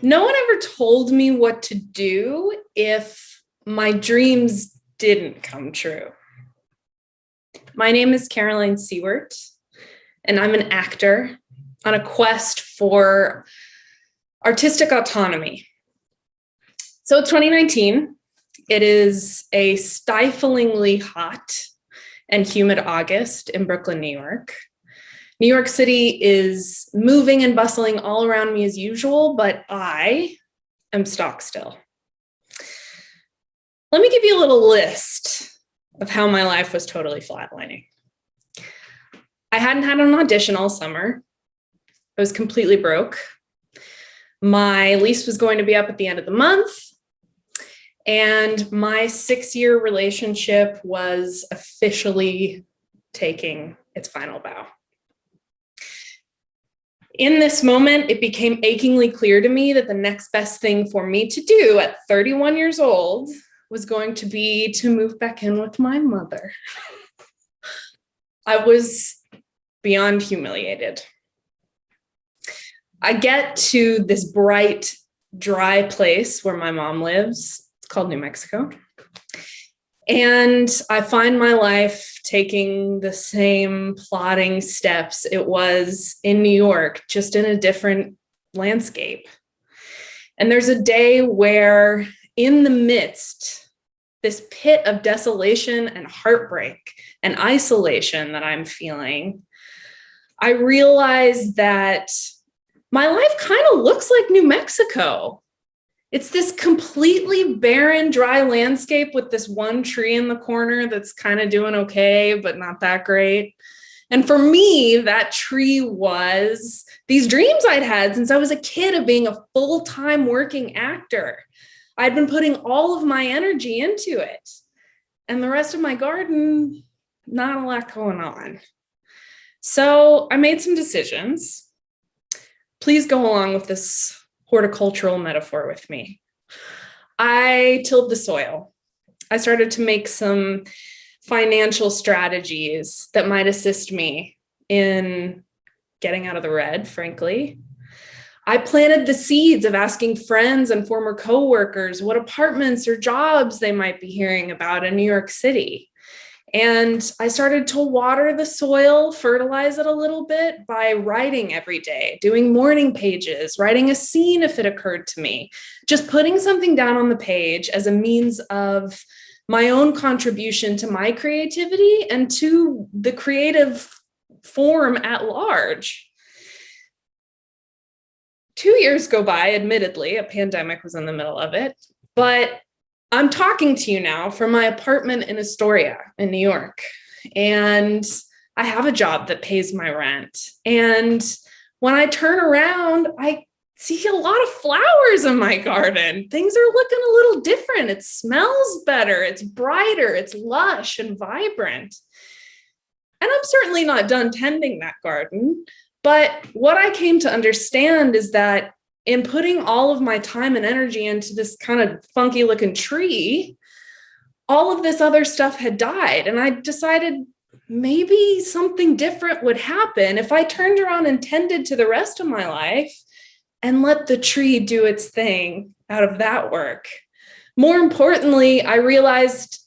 No one ever told me what to do if my dreams didn't come true. My name is Caroline Siewert, and I'm an actor on a quest for artistic autonomy. So it's 2019. It is a stiflingly hot and humid August in Brooklyn, New York. New York City is moving and bustling all around me as usual, but I am stock still. Let me give you a little list of how my life was totally flatlining. I hadn't had an audition all summer. I was completely broke. My lease was going to be up at the end of the month, and my 6-year relationship was officially taking its final bow. In this moment, it became achingly clear to me that the next best thing for me to do at 31 years old was going to be to move back in with my mother. I was beyond humiliated. I get to this bright, dry place where my mom lives. It's called New Mexico. And I find my life taking the same plodding steps it was in New York, just in a different landscape. And there's a day where, in the midst, this pit of desolation and heartbreak and isolation that I'm feeling, I realize that my life kind of looks like New Mexico. It's this completely barren, dry landscape with this one tree in the corner that's kind of doing okay, but not that great. And for me, that tree was these dreams I'd had since I was a kid of being a full-time working actor. I'd been putting all of my energy into it. And the rest of my garden, not a lot going on. So I made some decisions. Please go along with this horticultural metaphor with me. I tilled the soil. I started to make some financial strategies that might assist me in getting out of the red, frankly. I planted the seeds of asking friends and former coworkers what apartments or jobs they might be hearing about in New York City. And I started to water the soil, fertilize it a little bit by writing every day, doing morning pages, writing a scene if it occurred to me, just putting something down on the page as a means of my own contribution to my creativity and to the creative form at large. 2 years go by, admittedly, a pandemic was in the middle of it, but I'm talking to you now from my apartment in Astoria in New York, and I have a job that pays my rent. And when I turn around, I see a lot of flowers in my garden. Things are looking a little different. It smells better. It's brighter. It's lush and vibrant. And I'm certainly not done tending that garden. But what I came to understand is that in putting all of my time and energy into this kind of funky looking tree, all of this other stuff had died. And I decided maybe something different would happen if I turned around and tended to the rest of my life and let the tree do its thing out of that work. More importantly, I realized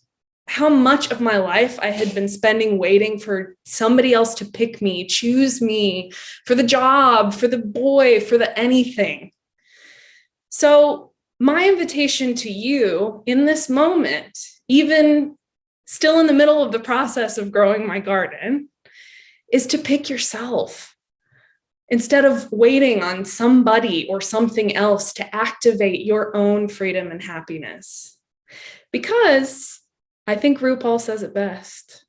how much of my life I had been spending waiting for somebody else to pick me, choose me for the job, for the boy, for the anything. So my invitation to you in this moment, even still in the middle of the process of growing my garden, is to pick yourself instead of waiting on somebody or something else to activate your own freedom and happiness. Because I think RuPaul says it best.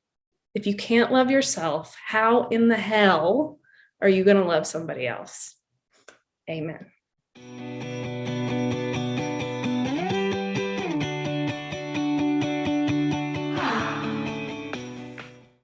If you can't love yourself, how in the hell are you going to love somebody else? Amen.